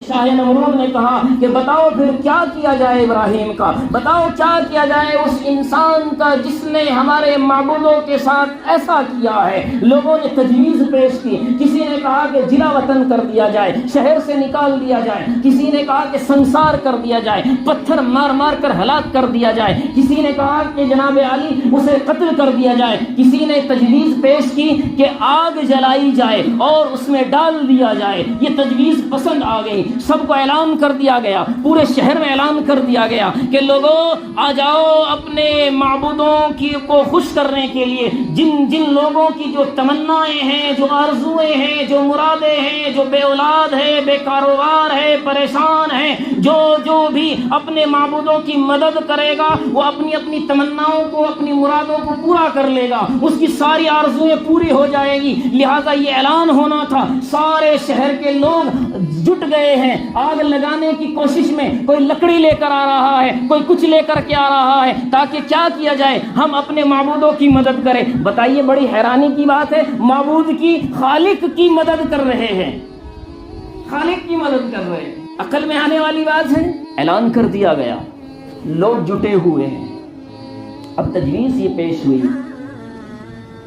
شاہ نمرود نے کہا کہ بتاؤ پھر کیا کیا جائے ابراہیم کا، بتاؤ کیا کیا جائے اس انسان کا جس نے ہمارے معبودوں کے ساتھ ایسا کیا ہے۔ لوگوں نے تجویز پیش کی، کسی نے کہا کہ جلا وطن کر دیا جائے، شہر سے نکال دیا جائے، کسی نے کہا کہ سنسار کر دیا جائے، پتھر مار مار کر ہلاک کر دیا جائے، کسی نے کہا کہ جناب علی اسے قتل کر دیا جائے، کسی نے تجویز پیش کی کہ آگ جلائی جائے اور اس میں ڈال دیا جائے۔ یہ تجویز پسند آ گئی، سب کو اعلان کر دیا گیا، پورے شہر میں اعلان کر دیا گیا کہ لوگوں آ جاؤ اپنے معبودوں کو خوش کرنے کے لیے، جن جن لوگوں کی جو تمنائیں ہیں، جو آرزویں ہیں، جو مرادیں ہیں، جو بے اولاد ہے، بے کاروبار ہے، پریشان ہے، جو بھی اپنے معبودوں کی مدد کرے گا وہ اپنی اپنی تمناؤں کو، اپنی مرادوں کو پورا کر لے گا، اس کی ساری آرزویں پوری ہو جائے گی۔ لہذا یہ اعلان ہونا تھا، سارے شہر کے لوگ جٹ گئے ہیں آگ لگانے کی کوشش میں، کوئی لکڑی لے کر آ رہا ہے، کوئی کچھ لے کر کے آ رہا ہے تاکہ کیا کیا جائے، ہم اپنے معبودوں کی مدد کریں۔ بتائیے بڑی حیرانی کی بات ہے، معبود کی خالق کی مدد کر رہے ہیں، خالق کی مدد کر رہے ہیں، عقل میں آنے والی بات ہے۔ اعلان کر دیا گیا، لوگ جٹے ہوئے ہیں۔ اب تجویز یہ پیش ہوئی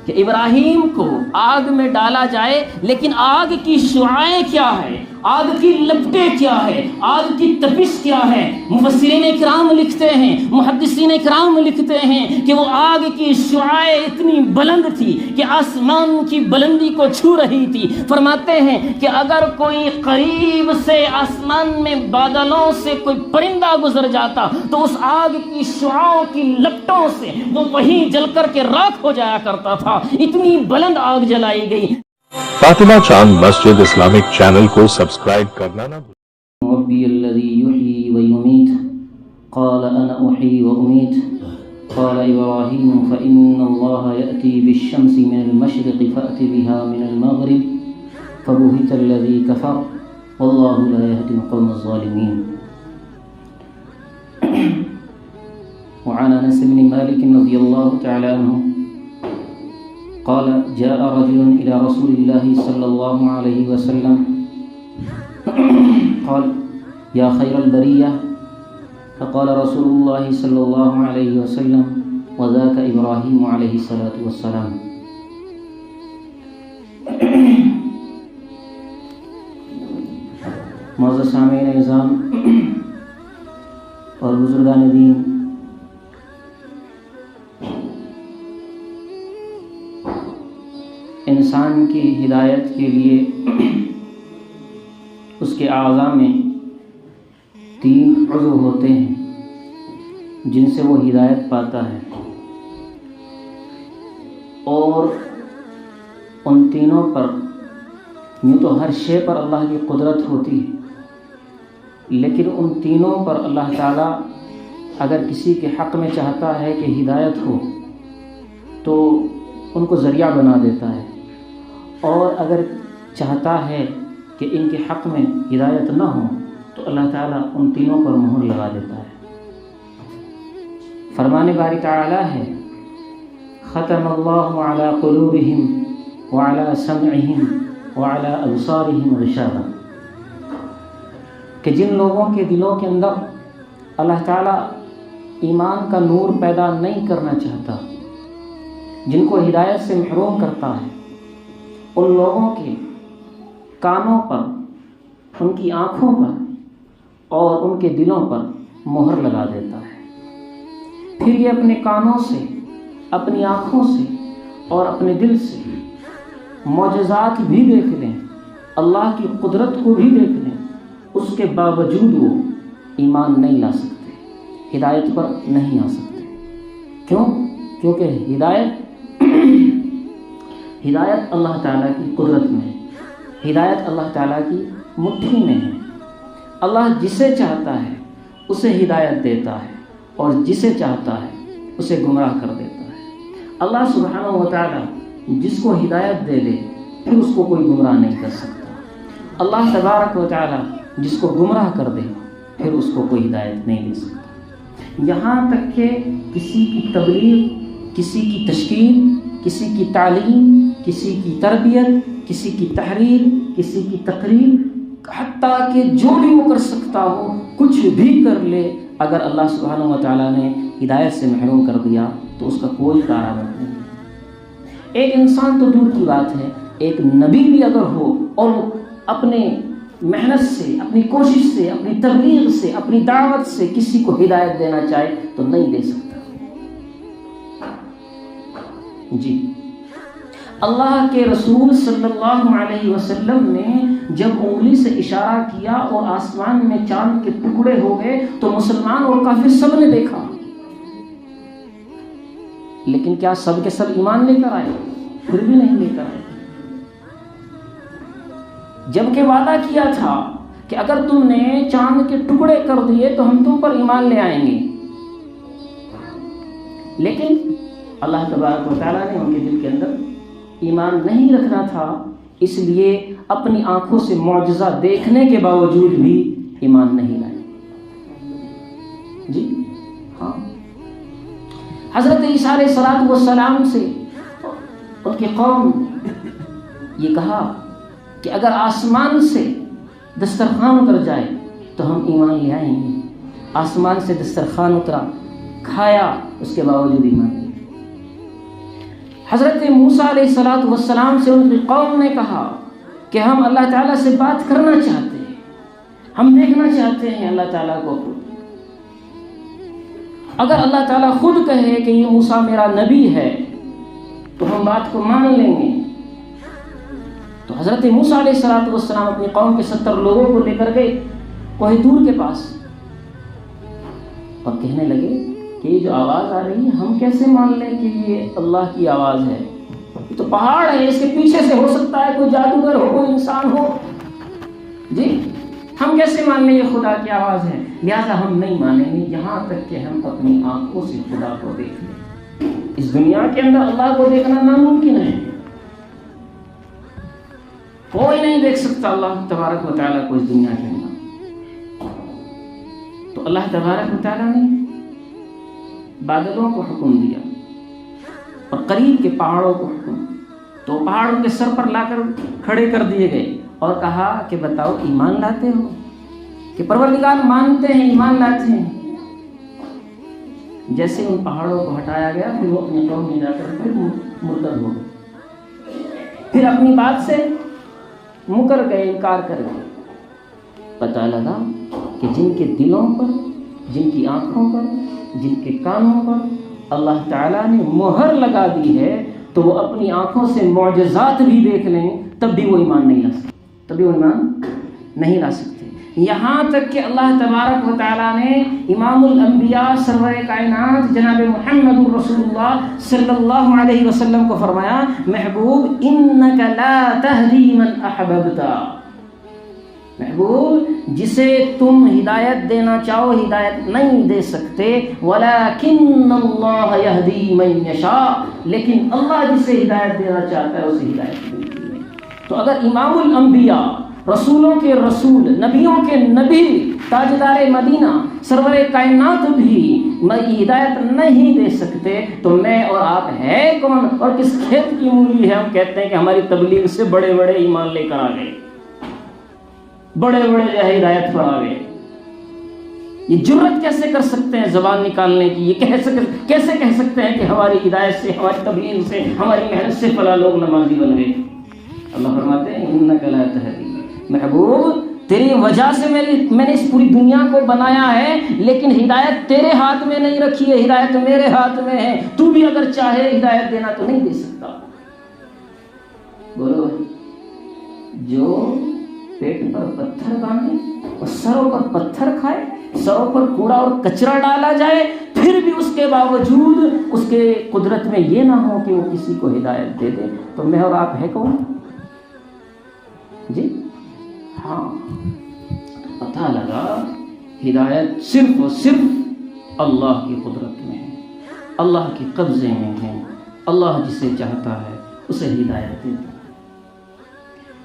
کہ ابراہیم کو آگ میں ڈالا جائے، لیکن آگ کی شعاعیں کیا ہے، آگ کی لپٹیں کیا ہے، آگ کی تپش کیا ہے۔ مفسرین کرام لکھتے ہیں، محدثین کرام لکھتے ہیں کہ وہ آگ کی شعاعیں اتنی بلند تھی کہ آسمان کی بلندی کو چھو رہی تھی۔ فرماتے ہیں کہ اگر کوئی قریب سے آسمان میں بادلوں سے کوئی پرندہ گزر جاتا تو اس آگ کی شعاعوں کی لپٹوں سے وہ وہیں جل کر کے راکھ ہو جایا کرتا تھا، اتنی بلند آگ جلائی گئی۔ فاطمہ چاند مسجد اسلامک چینل کو سبسکرائب کرنا نہ بھولیں۔ ربی الذی یحیی و یمیت قال انا احیی و امیت قال ابراہیم فإن اللہ یأتی بالشمس من المشرق فأت بها من المغرب فبہت الذی کفر واللہ لا یہدی القوم الظالمین۔ وعن انس بن مالک رضی اللہ تعالی عنہ قال جاء رجل إلى رسول الله صلى الله عليه وسلم قال يا خير البرية، فقال رسول الله صلى الله عليه وسلم وذاك إبراهيم عليه الصلاة والسلام۔ معزز سامعین نظام اور بزرگان دین، انسان کی ہدایت کے لیے اس کے اعضاء میں 3 عضو ہوتے ہیں جن سے وہ ہدایت پاتا ہے، اور ان تینوں پر یوں تو ہر شے پر اللہ کی قدرت ہوتی ہے، لیکن ان تینوں پر اللہ تعالیٰ اگر کسی کے حق میں چاہتا ہے کہ ہدایت ہو تو ان کو ذریعہ بنا دیتا ہے، اور اگر چاہتا ہے کہ ان کے حق میں ہدایت نہ ہو تو اللہ تعالیٰ ان تینوں پر مہر لگا دیتا ہے۔ فرمان باری تعالیٰ ہے ختم اللہ علی قلوبہم وعلی سمعہم وعلی ابصارہم غشاوہ، کہ جن لوگوں کے دلوں کے اندر اللہ تعالیٰ ایمان کا نور پیدا نہیں کرنا چاہتا، جن کو ہدایت سے محروم کرتا ہے، ان لوگوں کے کانوں پر، ان کی آنکھوں پر اور ان کے دلوں پر مہر لگا دیتا ہے۔ پھر یہ اپنے کانوں سے، اپنی آنکھوں سے اور اپنے دل سے معجزات بھی دیکھ لیں، اللہ کی قدرت کو بھی دیکھ لیں، اس کے باوجود وہ ایمان نہیں لا سکتے، ہدایت پر نہیں آ سکتے۔ کیوں؟ کیونکہ ہدایت اللہ تعالیٰ کی قدرت میں ہے، ہدایت اللہ تعالیٰ کی مٹھی میں ہے۔ اللہ جسے چاہتا ہے اسے ہدایت دیتا ہے اور جسے چاہتا ہے اسے گمراہ کر دیتا ہے۔ اللہ سبحانہ و تعالیٰ جس کو ہدایت دے دے پھر اس کو کوئی گمراہ نہیں کر سکتا، اللہ تبارک و تعالیٰ جس کو گمراہ کر دے پھر اس کو کوئی ہدایت نہیں دے سکتا۔ یہاں تک کہ کسی کی تبلیغ، کسی کی تشکیل، کسی کی تعلیم، کسی کی تربیت، کسی کی تحریر، کسی کی تقریر حتیٰ کہ جو بھی وہ کر سکتا ہو کچھ بھی کر لے، اگر اللہ سبحانہ و تعالیٰ نے ہدایت سے محروم کر دیا تو اس کا کوئی کارآمد نہیں۔ ایک انسان تو دور کی بات ہے، ایک نبی بھی اگر ہو اور وہ اپنے محنت سے، اپنی کوشش سے، اپنی تبلیغ سے، اپنی دعوت سے کسی کو ہدایت دینا چاہے تو نہیں دے سکتا۔ جی، اللہ کے رسول صلی اللہ علیہ وسلم نے جب انگلی سے اشارہ کیا اور آسمان میں چاند کے ٹکڑے ہو گئے تو مسلمان اور کافر سب نے دیکھا، لیکن کیا سب کے سب ایمان لے کر آئے؟ پھر بھی نہیں لے کر آئے، جبکہ وعدہ کیا تھا کہ اگر تم نے چاند کے ٹکڑے کر دیے تو ہم تم پر ایمان لے آئیں گے، لیکن اللہ تبارک و تعالیٰ نے ان کے دل کے اندر ایمان نہیں رکھنا تھا، اس لیے اپنی آنکھوں سے معجزہ دیکھنے کے باوجود بھی ایمان نہیں لائے۔ جی ہاں، حضرت عیسیٰ علیہ السلام سے ان کی قوم یہ کہا کہ اگر آسمان سے دسترخوان اتر جائے تو ہم ایمان لے آئیں گے۔ آسمان سے دسترخوان اترا، کھایا، اس کے باوجود ایمان نہیں۔ حضرت موسیٰ علیہ السلام سے ان کی قوم نے کہا کہ ہم اللہ تعالیٰ سے بات کرنا چاہتے ہیں، ہم دیکھنا چاہتے ہیں اللہ تعالیٰ کو۔ اگر اللہ تعالیٰ خود کہے کہ یہ موسیٰ میرا نبی ہے تو ہم بات کو مان لیں گے۔ تو حضرت موسیٰ علیہ السلام اپنی قوم کے 70 لوگوں کو لے کر گئے کوہ طور کے پاس اور کہنے لگے کہ یہ جو آواز آ رہی ہے ہم کیسے مان لیں کہ یہ اللہ کی آواز ہے؟ یہ تو پہاڑ ہے، اس کے پیچھے سے ہو سکتا ہے کوئی جادوگر ہو، کوئی انسان ہو، جی ہم کیسے مان لیں یہ خدا کی آواز ہے؟ لہٰذا ہم نہیں مانیں گے یہاں تک کہ ہم اپنی آنکھوں سے خدا کو دیکھ لیں۔ اس دنیا کے اندر اللہ کو دیکھنا ناممکن ہے، کوئی نہیں دیکھ سکتا اللہ تبارک و تعالیٰ کو اس دنیا کے اندر۔ تو اللہ تبارک و تعالیٰ نے بادلوں کو حکم دیا اور قریب کے پہاڑوں کو حکم، تو پہاڑوں کے سر پر لا کر کھڑے کر دیے گئے اور کہا کہ بتاؤ ایمان لاتے ہو کہ پروردگار مانتے ہیں، ایمان لاتے ہیں؟ جیسے ان پہاڑوں کو ہٹایا گیا پھر وہ اپنی قوم میں جا کر پھر مرتد ہو گئے، پھر اپنی بات سے مکر گئے، انکار کر گئے۔ پتہ لگا کہ جن کے دلوں پر، جن کی آنکھوں پر، جن کے کانوں پر اللہ تعالیٰ نے مہر لگا دی ہے تو وہ اپنی آنکھوں سے معجزات بھی دیکھ لیں تب بھی وہ ایمان نہیں لا سکتے، تب بھی وہ ایمان نہیں لا سکتے۔ یہاں تک کہ اللہ تبارک و تعالیٰ نے امام الانبیاء سرور کائنات جناب محمد الرسول اللہ صلی اللہ علیہ وسلم کو فرمایا، محبوب انک لا تہدی من احببت، محبوب جسے تم ہدایت دینا چاہو ہدایت نہیں دے سکتے، ولیکن اللہ یہدی من یشاء، لیکن اللہ جسے ہدایت دینا چاہتا ہے اسے ہدایت دیتی ہے۔ تو اگر امام الانبیاء، رسولوں کے رسول، نبیوں کے نبی، تاجدار مدینہ، سرور کائنات بھی ہدایت نہیں دے سکتے تو میں اور آپ ہے کون اور کس کھیت کی مولی ہے؟ ہم کہتے ہیں کہ ہماری تبلیغ سے بڑے بڑے ایمان لے کر آ گئے، بڑے بڑے جو ہے ہدایت پر آ گئے۔ یہ جرت کیسے کر سکتے ہیں زبان نکالنے کی؟ یہ کیسے کہہ سکتے ہیں کہ ہماری ہدایت سے، ہماری تبلیغ سے، ہماری محنت سے فلاں لوگ نمازی بن گئے؟ اللہ فرماتے ہیں انک لا تہدی، محبوب تیری وجہ سے میں نے اس پوری دنیا کو بنایا ہے، لیکن ہدایت تیرے ہاتھ میں نہیں رکھی ہے، ہدایت میرے ہاتھ میں ہے۔ تو بھی اگر چاہے ہدایت دینا تو نہیں دے سکتا۔ بولو، جو پیٹ پر پتھر باندھے اور سروں پر پتھر کھائے، سروں پر کوڑا اور کچرا ڈالا جائے، پھر بھی اس کے باوجود اس کے قدرت میں یہ نہ ہو کہ وہ کسی کو ہدایت دے دے، تو میں اور آپ ہے کون؟ جی ہاں، پتہ لگا ہدایت صرف اور صرف اللہ کی قدرت میں ہے، اللہ کے قبضے میں ہے۔ اللہ جسے چاہتا ہے اسے ہدایت دیتا ہے،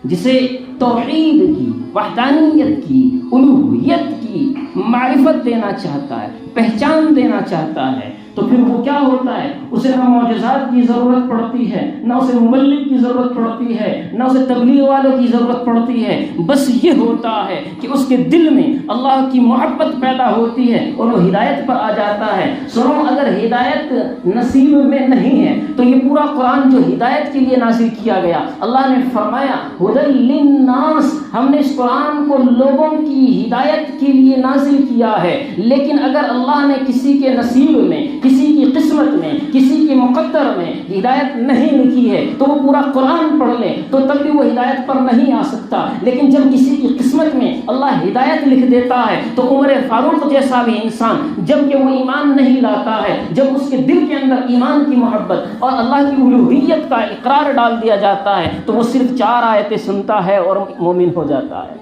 جسے توحید کی، وحدانیت کی، الوہیت کی معرفت دینا چاہتا ہے، پہچان دینا چاہتا ہے، تو پھر وہ کیا ہوتا ہے؟ اسے نہ معجزات کی ضرورت پڑتی ہے، نہ اسے مبلغ کی ضرورت پڑتی ہے، نہ اسے تبلیغ والوں کی ضرورت پڑتی ہے۔ بس یہ ہوتا ہے کہ اس کے دل میں اللہ کی محبت پیدا ہوتی ہے اور وہ ہدایت پر آ جاتا ہے۔ سنو، اگر ہدایت نصیب میں نہیں ہے تو یہ پورا قرآن جو ہدایت کے لیے نازل کیا گیا، اللہ نے فرمایا ھدی للناس، ہم نے اس قرآن کو لوگوں کی ہدایت کے لیے نازل کیا ہے۔ لیکن اگر اللہ نے کسی کے نصیب میں، کسی کی قسمت میں، کسی کے مقدر میں ہدایت نہیں لکھی ہے تو وہ پورا قرآن پڑھ لے تو تب بھی وہ ہدایت پر نہیں آ سکتا۔ لیکن جب کسی کی قسمت میں اللہ ہدایت لکھ دیتا ہے تو عمر فاروق جیسا بھی انسان جب کہ وہ ایمان نہیں لاتا ہے، جب اس کے دل کے اندر ایمان کی محبت اور اللہ کی الوہیت کا اقرار ڈال دیا جاتا ہے تو وہ صرف 4 آیتیں سنتا ہے اور مومن ہو جاتا ہے۔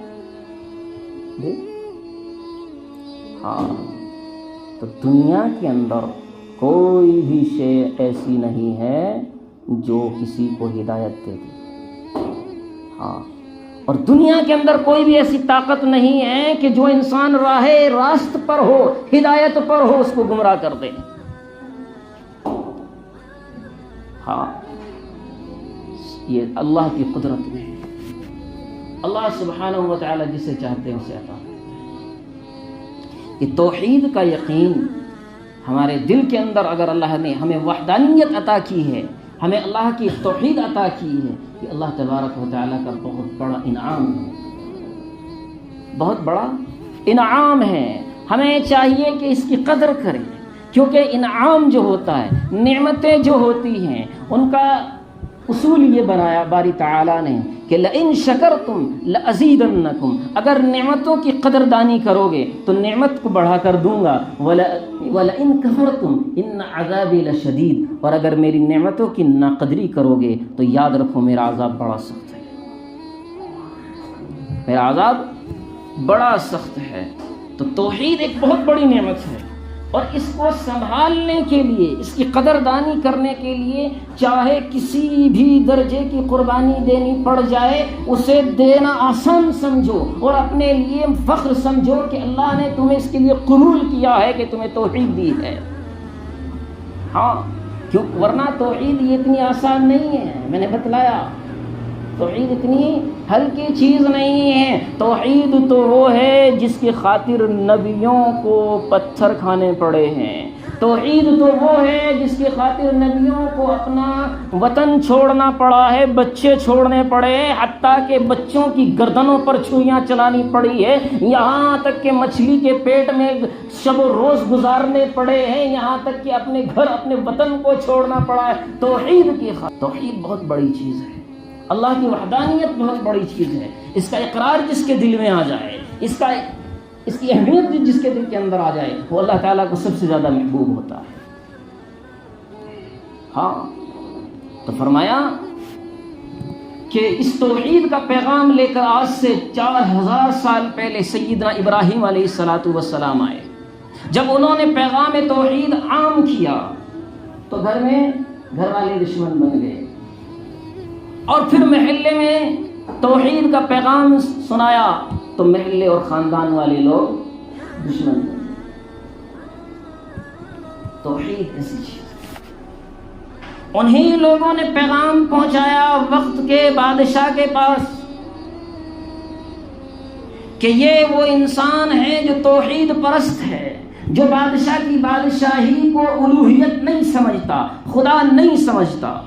ہاں، تو دنیا کے اندر کوئی بھی شے ایسی نہیں ہے جو کسی کو ہدایت دے دے۔ ہاں، اور دنیا کے اندر کوئی بھی ایسی طاقت نہیں ہے کہ جو انسان راہ راست پر ہو، ہدایت پر ہو، اس کو گمراہ کر دے۔ ہاں، یہ اللہ کی قدرت میں اللہ سبحانہ و تعالی جسے چاہتے ہیں اسے عطا کرتے ہیں۔ کہ توحید کا یقین ہمارے دل کے اندر اگر اللہ نے ہمیں وحدانیت عطا کی ہے، ہمیں اللہ کی توحید عطا کی ہے، یہ اللہ تبارک و تعالیٰ کا بہت بڑا انعام ہے، بہت بڑا انعام ہے۔ ہمیں چاہیے کہ اس کی قدر کریں، کیونکہ انعام جو ہوتا ہے، نعمتیں جو ہوتی ہیں، ان کا اصول یہ بنایا باری تعالیٰ نے کہ لئن شکرتم لازیدنکم، اگر نعمتوں کی قدردانی کرو گے تو نعمت کو بڑھا کر دوں گا، ولئن کفرتم ان عذابی لشدید، اور اگر میری نعمتوں کی ناقدری کرو گے تو یاد رکھو میرا عذاب بڑا سخت ہے، میرا عذاب بڑا سخت ہے۔ تو توحید ایک بہت بڑی نعمت ہے، اور اس کو سنبھالنے کے لیے، اس کی قدردانی کرنے کے لیے چاہے کسی بھی درجے کی قربانی دینی پڑ جائے، اسے دینا آسان سمجھو اور اپنے لیے فخر سمجھو کہ اللہ نے تمہیں اس کے لیے قبول کیا ہے کہ تمہیں توحید دی ہے۔ ہاں، کیوں؟ ورنہ توحید یہ اتنی آسان نہیں ہے، میں نے بتلایا توحید اتنی ہلکی چیز نہیں ہے۔ توحید تو وہ ہے جس کی خاطر نبیوں کو پتھر کھانے پڑے ہیں، توحید تو وہ ہے جس کی خاطر نبیوں کو اپنا وطن چھوڑنا پڑا ہے، بچے چھوڑنے پڑے ہیں، حتیٰ کہ بچوں کی گردنوں پر چھریاں چلانی پڑی ہے، یہاں تک کہ مچھلی کے پیٹ میں شب و روز گزارنے پڑے ہیں، یہاں تک کہ اپنے گھر، اپنے وطن کو چھوڑنا پڑا ہے توحید کی خاطر۔ توحید بہت بڑی چیز ہے، اللہ کی وحدانیت بہت بڑی چیز ہے۔ اس کا اقرار جس کے دل میں آ جائے، اس کی اہمیت جس کے دل کے اندر آ جائے، وہ اللہ تعالیٰ کو سب سے زیادہ محبوب ہوتا ہے۔ ہاں، تو فرمایا کہ اس توحید کا پیغام لے کر آج سے 4000 سال پہلے سیدنا ابراہیم علیہ السلام آئے۔ جب انہوں نے پیغام توحید عام کیا تو گھر والے دشمن بن گئے، اور پھر محلے میں توحید کا پیغام سنایا تو محلے اور خاندان والے لوگ دشمن بن گئے۔ توحید ایسی چیز، انہی لوگوں نے پیغام پہنچایا وقت کے بادشاہ کے پاس کہ یہ وہ انسان ہے جو توحید پرست ہے، جو بادشاہ کی بادشاہی کو الوہیت نہیں سمجھتا، خدا نہیں سمجھتا۔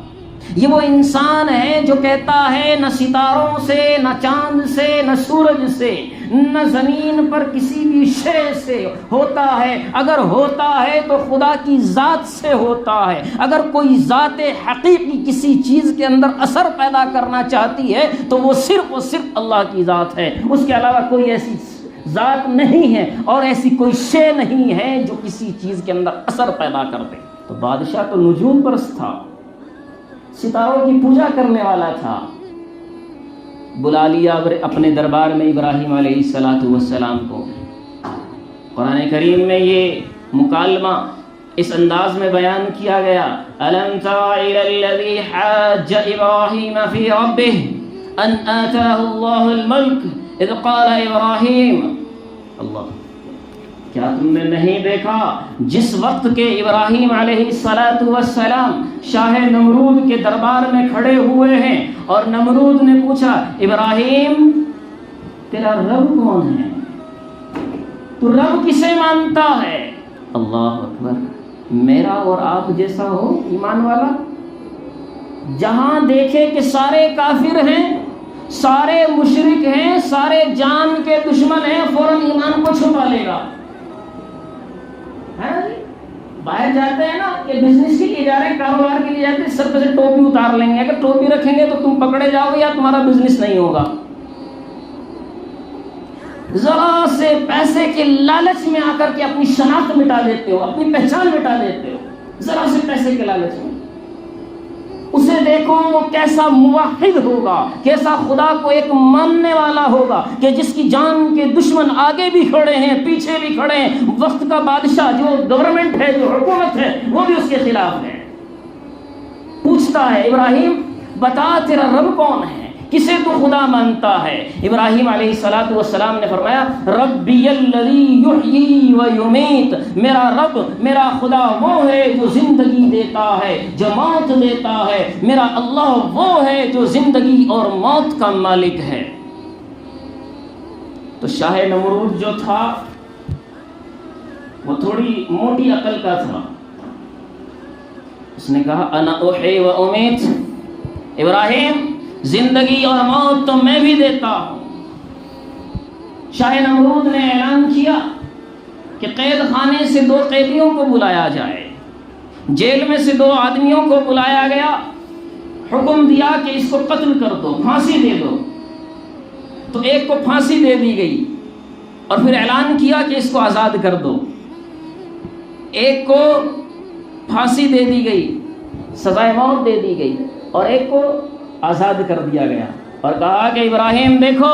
یہ وہ انسان ہے جو کہتا ہے نہ ستاروں سے، نہ چاند سے، نہ سورج سے، نہ زمین پر کسی بھی شے سے ہوتا ہے، اگر ہوتا ہے تو خدا کی ذات سے ہوتا ہے۔ اگر کوئی ذات حقیقی کسی چیز کے اندر اثر پیدا کرنا چاہتی ہے تو وہ صرف اللہ کی ذات ہے، اس کے علاوہ کوئی ایسی ذات نہیں ہے اور ایسی کوئی شے نہیں ہے جو کسی چیز کے اندر اثر پیدا کر دے۔ تو بادشاہ تو نجوم پرست تھا، ستاروں کی پوجا کرنے والا تھا، بلا لیا اپنے دربار میں ابراہیم علیہ السلام کو۔ قرآن کریم میں یہ مکالمہ اس انداز میں بیان کیا گیا، أَلَمْ تَرَ إِلَى الَّذِي حَاجَّ إِبْرَاهِيمَ فِي رَبِّهِ أَنْ آتَاهُ اللَّهُ الْمُلْكَ إِذْ قَالَ إِبْرَاهِيمُ اللہ کیا تم نے نہیں دیکھا جس وقت کے ابراہیم علیہ السلام شاہ نمرود کے دربار میں کھڑے ہوئے ہیں اور نمرود نے پوچھا ابراہیم تیرا رب کون ہے، تو رب کسے مانتا ہے؟ اللہ اکبر، میرا اور آپ جیسا ہو ایمان والا، جہاں دیکھے کہ سارے کافر ہیں، سارے مشرک ہیں، سارے جان کے دشمن ہیں، فوراً ایمان کو چھپا لے گا۔ باہر جاتے ہیں نا کہ بزنس کے لیے جا رہے ہیں، کاروبار کے لیے جاتے ہیں، سر پہ سے ٹوپی اتار لیں گے، اگر ٹوپی رکھیں گے تو تم پکڑے جاؤ گے یا تمہارا بزنس نہیں ہوگا۔ ذرا سے پیسے کے لالچ میں آ کر کے اپنی شناخت مٹا دیتے ہو، اپنی پہچان مٹا دیتے ہو، ذرا سے پیسے کے لالچ میں۔ اسے دیکھو وہ کیسا موحد ہوگا، کیسا خدا کو ایک ماننے والا ہوگا کہ جس کی جان کے دشمن آگے بھی کھڑے ہیں پیچھے بھی کھڑے ہیں، وقت کا بادشاہ جو گورنمنٹ ہے، جو حکومت ہے، وہ بھی اس کے خلاف ہے۔ پوچھتا ہے ابراہیم بتا تیرا رب کون ہے، کسے تو خدا مانتا ہے؟ ابراہیم علیہ السلام نے فرمایا ربی الذی یحیی و یمیت، میرا رب، میرا خدا وہ ہے جو زندگی دیتا ہے، جو موت دیتا ہے، میرا اللہ وہ ہے جو زندگی اور موت کا مالک ہے۔ تو شاہ نمرود جو تھا وہ تھوڑی موٹی عقل کا تھا، اس نے کہا انا احیی و امیت، ابراہیم زندگی اور موت تو میں بھی دیتا ہوں۔ شاہ نمرود نے اعلان کیا کہ قید خانے سے 2 قیدیوں کو بلایا جائے، جیل میں سے 2 آدمیوں کو بلایا گیا، حکم دیا کہ اس کو قتل کر دو، پھانسی دے دو۔ تو ایک کو پھانسی دے دی گئی اور پھر اعلان کیا کہ اس کو آزاد کر دو۔ ایک کو پھانسی دے دی گئی، سزائے موت دے دی گئی، اور ایک کو آزاد کر دیا گیا اور کہا کہ ابراہیم دیکھو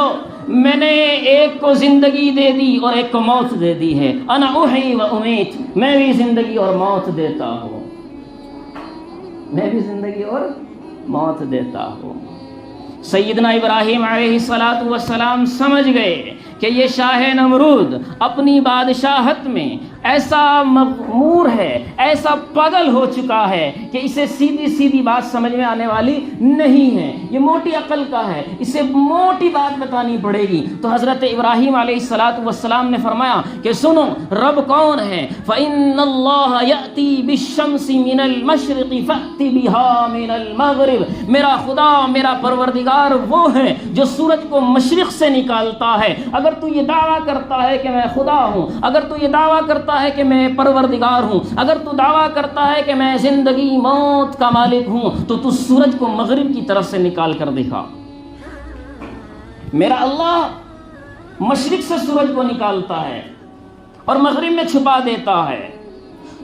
میں نے ایک کو زندگی دے دی اور ایک کو موت دے دی ہے، انا احیی و امیت، میں بھی زندگی اور موت دیتا ہوں، میں بھی زندگی اور موت دیتا ہوں۔ سیدنا ابراہیم علیہ السلام سمجھ گئے کہ یہ شاہ نمرود اپنی بادشاہت میں ایسا مغمور ہے، ایسا پاگل ہو چکا ہے کہ اسے سیدھی سیدھی بات سمجھ میں آنے والی نہیں ہے، یہ موٹی عقل کا ہے، اسے موٹی بات بتانی پڑے گی۔ تو حضرت ابراہیم علیہ السلام نے فرمایا کہ سنو رب کون ہے، فَإِنَّ اللَّهَ يَأْتِي بِالشَّمْسِ مِنَ الْمَشْرِقِ فَأْتِ بِهَا مِنَ الْمَغْرِبِ، میرا خدا، میرا پروردگار وہ ہے جو سورج کو مشرق سے نکالتا ہے۔ اگر تو یہ دعویٰ کرتا ہے کہ میں خدا ہوں، اگر تو یہ دعویٰ کرتا ہے کہ میں پروردگار ہوں، اگر تو دعویٰ کرتا ہے کہ میں زندگی موت کا مالک ہوں، تو سورج کو مغرب کی طرف سے نکال کر دکھا۔ میرا اللہ مشرق سے سورج کو نکالتا ہے اور مغرب میں چھپا دیتا ہے،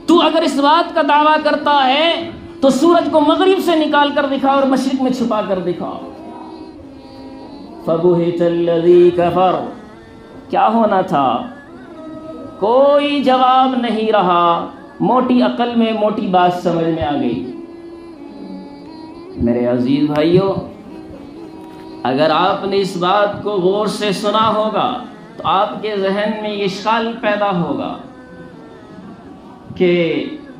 تو اگر اس بات کا دعویٰ کرتا ہے تو سورج کو مغرب سے نکال کر دکھا اور مشرق میں چھپا کر دکھا۔ فَبُهِتَ الَّذِي كَفَرَ، کیا ہونا تھا؟ کوئی جواب نہیں رہا، موٹی عقل میں موٹی بات سمجھ میں آ گئی۔ میرے عزیز بھائیوں، اگر آپ نے اس بات کو غور سے سنا ہوگا تو آپ کے ذہن میں یہ اشکال پیدا ہوگا کہ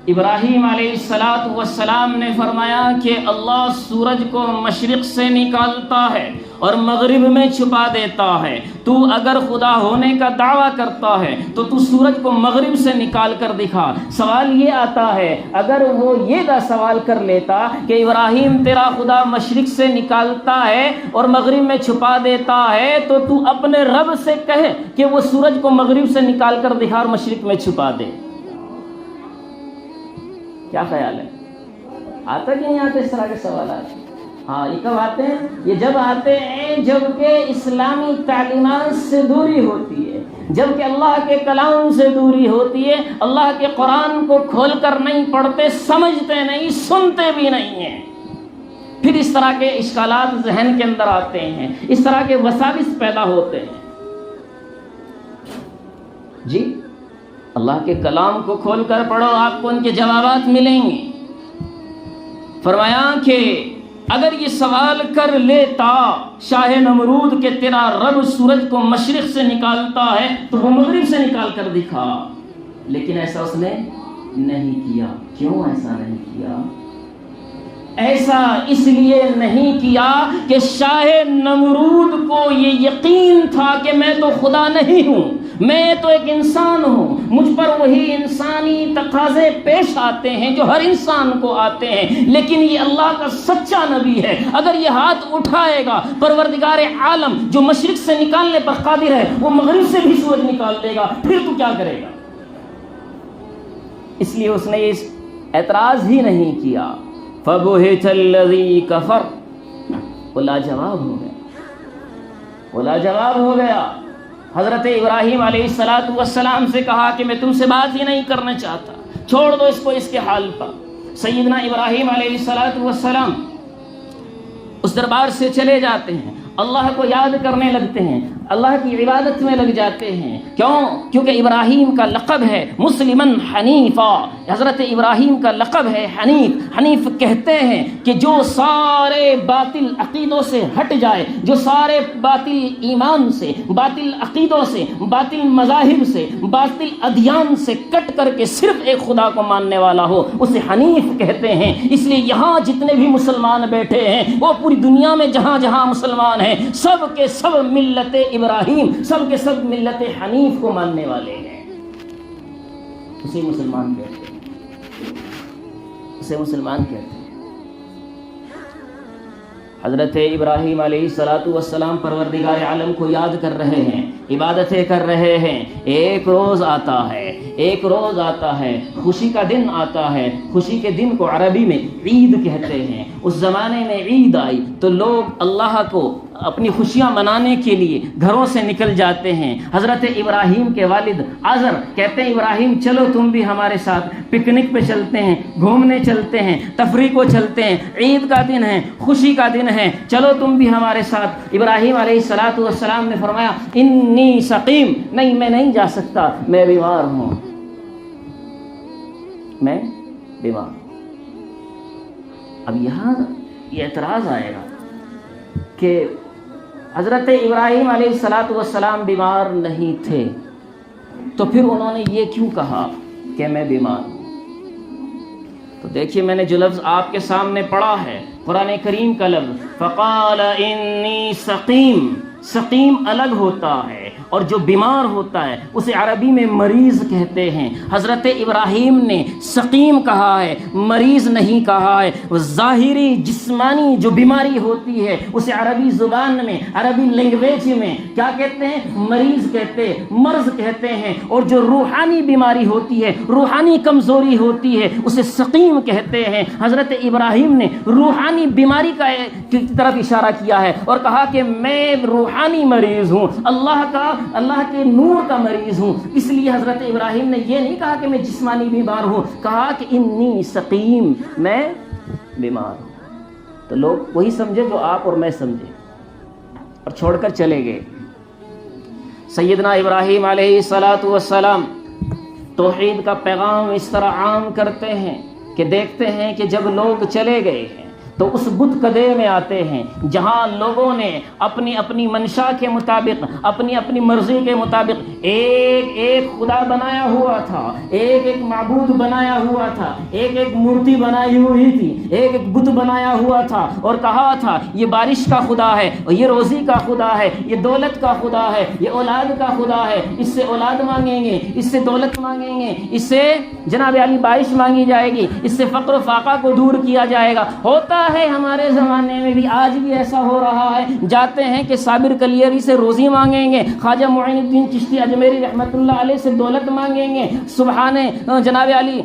ابراہیم علیہ السلام نے فرمایا کہ اللہ سورج کو مشرق سے نکالتا ہے اور مغرب میں چھپا دیتا ہے، تو اگر خدا ہونے کا دعویٰ کرتا ہے تو سورج کو مغرب سے نکال کر دکھا۔ سوال یہ آتا ہے اگر وہ یہ سوال کر لیتا کہ ابراہیم تیرا خدا مشرق سے نکالتا ہے اور مغرب میں چھپا دیتا ہے تو اپنے رب سے کہے کہ وہ سورج کو مغرب سے نکال کر دکھا اور مشرق میں چھپا دے۔ کیا خیال ہے؟ آتا کہ نہیں آتا اس طرح کے سوالات؟ ہاں، یہ کب آتے ہیں؟ یہ جب آتے ہیں جب کہ اسلامی تعلیمات سے دوری ہوتی ہے، جب کہ اللہ کے کلام سے دوری ہوتی ہے، اللہ کے قرآن کو کھول کر نہیں پڑھتے، سمجھتے نہیں، سنتے بھی نہیں ہیں، پھر اس طرح کے اشکالات ذہن کے اندر آتے ہیں، اس طرح کے وساوس پیدا ہوتے ہیں۔ جی اللہ کے کلام کو کھول کر پڑھو، آپ کو ان کے جوابات ملیں گے۔ فرمایا کہ اگر یہ سوال کر لیتا شاہ نمرود کہ تیرا رب سورج کو مشرق سے نکالتا ہے تو وہ مغرب سے نکال کر دکھا، لیکن ایسا اس نے نہیں کیا۔ کیوں ایسا نہیں کیا؟ ایسا اس لیے نہیں کیا کہ شاہ نمرود کو یہ یقین تھا کہ میں تو خدا نہیں ہوں، میں تو ایک انسان ہوں، مجھ پر وہی انسانی تقاضے پیش آتے ہیں جو ہر انسان کو آتے ہیں، لیکن یہ اللہ کا سچا نبی ہے، اگر یہ ہاتھ اٹھائے گا پروردگار عالم جو مشرق سے نکالنے پر قادر ہے وہ مغرب سے بھی سورج نکال دے گا، پھر تو کیا کرے گا؟ اس لیے اس نے اس اعتراض ہی نہیں کیا۔ فَبُهِتَ الَّذِي كَفَرَ، وہ لاجواب ہو گیا، وہ لاجواب ہو گیا۔ حضرت ابراہیم علیہ السلام سے کہا کہ میں تم سے بات ہی نہیں کرنا چاہتا، چھوڑ دو اس کو اس کے حال پر۔ سیدنا ابراہیم علیہ السلام اس دربار سے چلے جاتے ہیں، اللہ کو یاد کرنے لگتے ہیں، اللہ کی عبادت میں لگ جاتے ہیں۔ کیوں؟ کیونکہ ابراہیم کا لقب ہے مسلمن حنیفا، حضرت ابراہیم کا لقب ہے حنیف۔ حنیف کہتے ہیں کہ جو سارے باطل عقیدوں سے ہٹ جائے، جو سارے باطل ایمان سے، باطل عقیدوں سے، باطل مذاہب سے، باطل ادیان سے کٹ کر کے صرف ایک خدا کو ماننے والا ہو، اسے حنیف کہتے ہیں۔ اس لیے یہاں جتنے بھی مسلمان بیٹھے ہیں وہ پوری دنیا میں جہاں جہاں مسلمان ہیں سب کے سب ملت ابراہیم، سب کے سب ملت حنیف کو ماننے والے ہیں، اسے مسلمان کہتے ہیں، اسے مسلمان کہتے ہیں۔ حضرت ابراہیم علیہ السلام پروردگار عالم کو یاد کر رہے ہیں، عبادتیں کر رہے ہیں۔ ایک روز آتا ہے، ایک روز آتا ہے، خوشی کا دن آتا ہے۔ خوشی کے دن کو عربی میں عید کہتے ہیں۔ اس زمانے میں عید آئی تو لوگ اللہ کو اپنی خوشیاں منانے کے لیے گھروں سے نکل جاتے ہیں۔ حضرت ابراہیم کے والد آزر کہتے ہیں ابراہیم چلو تم بھی ہمارے ساتھ پکنک پہ چلتے ہیں، گھومنے چلتے ہیں، تفریح کو چلتے ہیں، عید کا دن ہے، خوشی کا دن ہے، چلو تم بھی ہمارے ساتھ۔ ابراہیم علیہ السلام نے فرمایا انی سقیم، نہیں میں نہیں جا سکتا، میں بیمار ہوں، میں بیمار ہوں۔ اب یہاں یہ اعتراض آئے گا کہ حضرت ابراہیم علیہ السلام بیمار نہیں تھے تو پھر انہوں نے یہ کیوں کہا کہ میں بیمار ہوں؟ تو دیکھیے میں نے جو لفظ آپ کے سامنے پڑھا ہے قرآن کریم کا لفظ فقال انی سقیم، سقیم الگ ہوتا ہے اور جو بیمار ہوتا ہے اسے عربی میں مریض کہتے ہیں۔ حضرت ابراہیم نے سقیم کہا ہے، مریض نہیں کہا ہے۔ ظاہری جسمانی جو بیماری ہوتی ہے اسے عربی زبان میں، عربی لینگویج میں کیا کہتے ہیں؟ مریض کہتے ہیں، مرض کہتے ہیں۔ اور جو روحانی بیماری ہوتی ہے، روحانی کمزوری ہوتی ہے اسے سقیم کہتے ہیں۔ حضرت ابراہیم نے روحانی بیماری کی طرف اشارہ کیا ہے اور کہا کہ میں روحانی مریض ہوں، اللہ کے نور کا مریض ہوں۔ اس لیے حضرت ابراہیم نے یہ نہیں کہا کہ میں جسمانی بیمار ہوں، کہا کہ انی سقیم، میں بیمار ہوں۔ تو لوگ وہی سمجھے جو آپ اور میں سمجھے اور چھوڑ کر چلے گئے۔ سیدنا ابراہیم علیہ السلام توحید کا پیغام اس طرح عام کرتے ہیں کہ دیکھتے ہیں کہ جب لوگ چلے گئے ہیں تو اس بت کدے میں آتے ہیں جہاں لوگوں نے اپنی اپنی منشا کے مطابق، اپنی اپنی مرضی کے مطابق ایک ایک خدا بنایا ہوا تھا، ایک ایک معبود بنایا ہوا تھا، ایک ایک مورتی بنائی ہوئی تھی، ایک ایک بت بنایا ہوا تھا اور کہا تھا یہ بارش کا خدا ہے، یہ روزی کا خدا ہے، یہ دولت کا خدا ہے، یہ اولاد کا خدا ہے، اس سے اولاد مانگیں گے، اس سے دولت مانگیں گے، اس سے جناب علی بارش مانگی جائے گی، اس سے فقر و فاقہ کو دور کیا جائے گا۔ ہوتا ہے ہمارے زمانے میں بھی، آج بھی ایسا ہو رہا ہے، جاتے ہیں کہ صابر کلیری سے روزی مانگیں گے، خواجہ معین الدین چشتی اجمیری رحمت اللہ علیہ سے دولت مانگیں گے، سبحان جناب علی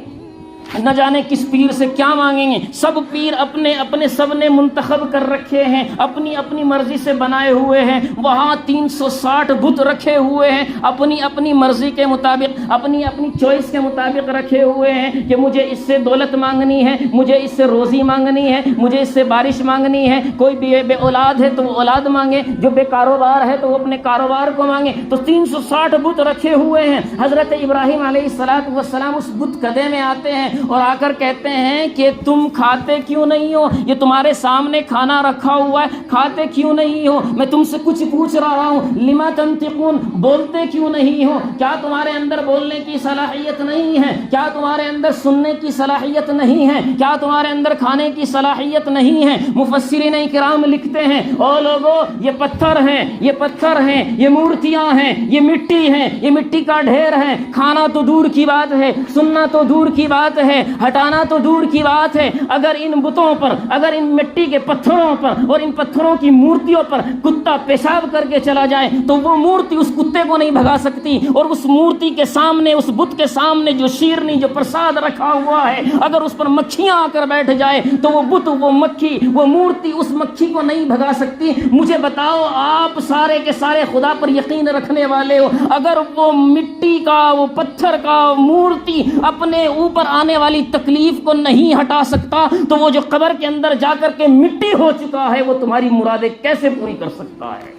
نہ جانے کس پیر سے کیا مانگیں گے۔ سب پیر اپنے اپنے سب نے منتخب کر رکھے ہیں، اپنی اپنی مرضی سے بنائے ہوئے ہیں، وہاں 360 بت رکھے ہوئے ہیں، اپنی اپنی مرضی کے مطابق، اپنی اپنی چوائس کے مطابق رکھے ہوئے ہیں کہ مجھے اس سے دولت مانگنی ہے، مجھے اس سے روزی مانگنی ہے، مجھے اس سے بارش مانگنی ہے۔ کوئی بے اولاد ہے تو وہ اولاد مانگے، جو بے کاروبار ہے تو وہ اپنے کاروبار کو مانگے۔ تو 360 بت رکھے ہوئے ہیں۔ حضرت ابراہیم علیہ السلام اس بت کدے میں آتے ہیں اور آ کر کہتے ہیں کہ تم کھاتے کیوں نہیں ہو؟ یہ تمہارے سامنے کھانا رکھا ہوا ہے، کھاتے کیوں نہیں ہو؟ میں تم سے کچھ پوچھ رہا ہوں، لما تنطقون، بولتے کیوں نہیں ہو؟ کیا تمہارے اندر بولنے کی صلاحیت نہیں ہے؟ کیا تمہارے اندر سننے کی صلاحیت نہیں ہے؟ کیا تمہارے اندر کھانے کی صلاحیت نہیں ہے؟ مفسرین کرام لکھتے ہیں، او لوگو، یہ پتھر ہیں، یہ پتھر ہیں، یہ مورتیاں ہیں، یہ مٹی ہیں، یہ مٹی کا ڈھیر ہے، کھانا تو دور کی بات ہے، سننا تو دور کی بات ہے، ہٹانا تو دور کی بات ہے، اگر ان بتوں پر، اگر ان مٹی کے پتھروں پر اور ان پتھروں کی مورتیوں پر کتا پیشاب کر کے چلا جائے تو وہ مورتی اس کتے کو نہیں بھگا سکتی، اور اس مورتی کے سامنے، اس بت کے سامنے جو شیرنی، جو پرساد رکھا ہوا ہے، اگر اس پر مکھیاں آ کر بیٹھ جائے تو وہ بت، وہ مکھی، وہ مورتی اس مکھی کو نہیں بھگا سکتی۔ مجھے بتاؤ، آپ سارے کے سارے خدا پر یقین رکھنے والے ہو، اگر وہ مٹی کا، وہ پتھر کا مورتی اپنے اوپر آنے والی تکلیف کو نہیں ہٹا سکتا تو وہ جو قبر کے اندر جا کر کے مٹی ہو چکا ہے وہ تمہاری مرادیں کیسے پوری کر سکتا ہے؟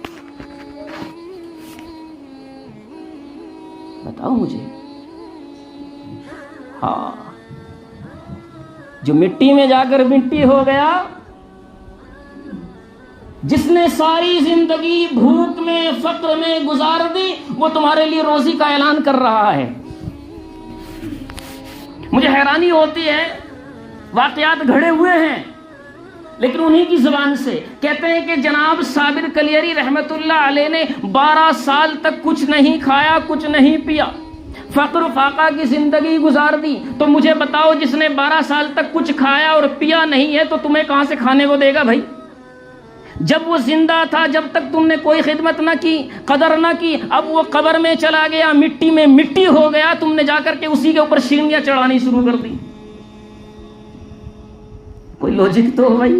بتاؤ مجھے۔ ہاں، جو مٹی میں جا کر مٹی ہو گیا، جس نے ساری زندگی بھوک میں، فقر میں گزار دی، وہ تمہارے لیے روزی کا اعلان کر رہا ہے۔ مجھے حیرانی ہوتی ہے، واقعات گھڑے ہوئے ہیں لیکن انہی کی زبان سے کہتے ہیں کہ جناب صابر کلیری رحمت اللہ علیہ نے 12 سال تک کچھ نہیں کھایا، کچھ نہیں پیا، فقر و فاقہ کی زندگی گزار دی۔ تو مجھے بتاؤ، جس نے 12 سال تک کچھ کھایا اور پیا نہیں ہے تو تمہیں کہاں سے کھانے کو دے گا بھائی؟ جب وہ زندہ تھا، جب تک تم نے کوئی خدمت نہ کی، قدر نہ کی، اب وہ قبر میں چلا گیا، مٹی میں مٹی ہو گیا، تم نے جا کر کے اسی کے اوپر شیرنیاں چڑھانی شروع کر دی۔ کوئی لوجک تو ہو بھائی،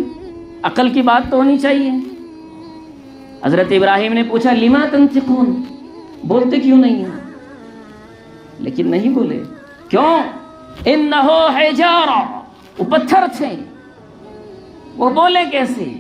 عقل کی بات تو ہونی چاہیے۔ حضرت ابراہیم نے پوچھا، لما تنطقون، بولتے کیوں نہیں ہیں؟ لیکن نہیں بولے، کیوں؟ انہو حجارہ، وہ پتھر تھے، وہ بولے کیسے؟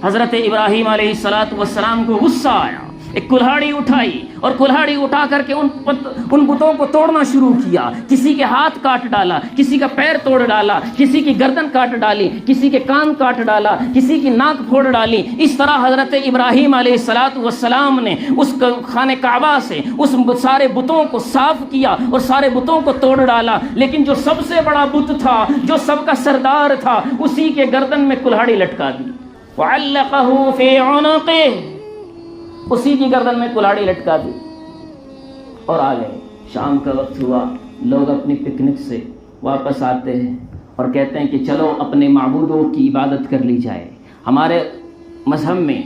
حضرت ابراہیم علیہ السلام کو غصہ آیا، ایک کلہاڑی اٹھائی اور کلہاڑی اٹھا کر کے ان بتوں کو توڑنا شروع کیا۔ کسی کے ہاتھ کاٹ ڈالا، کسی کا پیر توڑ ڈالا، کسی کی گردن کاٹ ڈالی، کسی کے کان کاٹ ڈالا، کسی کی ناک پھوڑ ڈالی۔ اس طرح حضرت ابراہیم علیہ السلام نے اس خانہ کعبہ سے اس سارے بتوں کو صاف کیا اور سارے بتوں کو توڑ ڈالا، لیکن جو سب سے بڑا بت تھا، جو سب کا سردار تھا، اسی کے گردن میں کلہاڑی لٹکا دی۔ وعلقه في عنقه، اسی کی گردن میں کلاڑی لٹکا دی اور آ گئے۔ شام کا وقت ہوا، لوگ اپنی پکنک سے واپس آتے ہیں اور کہتے ہیں کہ چلو اپنے معبودوں کی عبادت کر لی جائے۔ ہمارے مذہب میں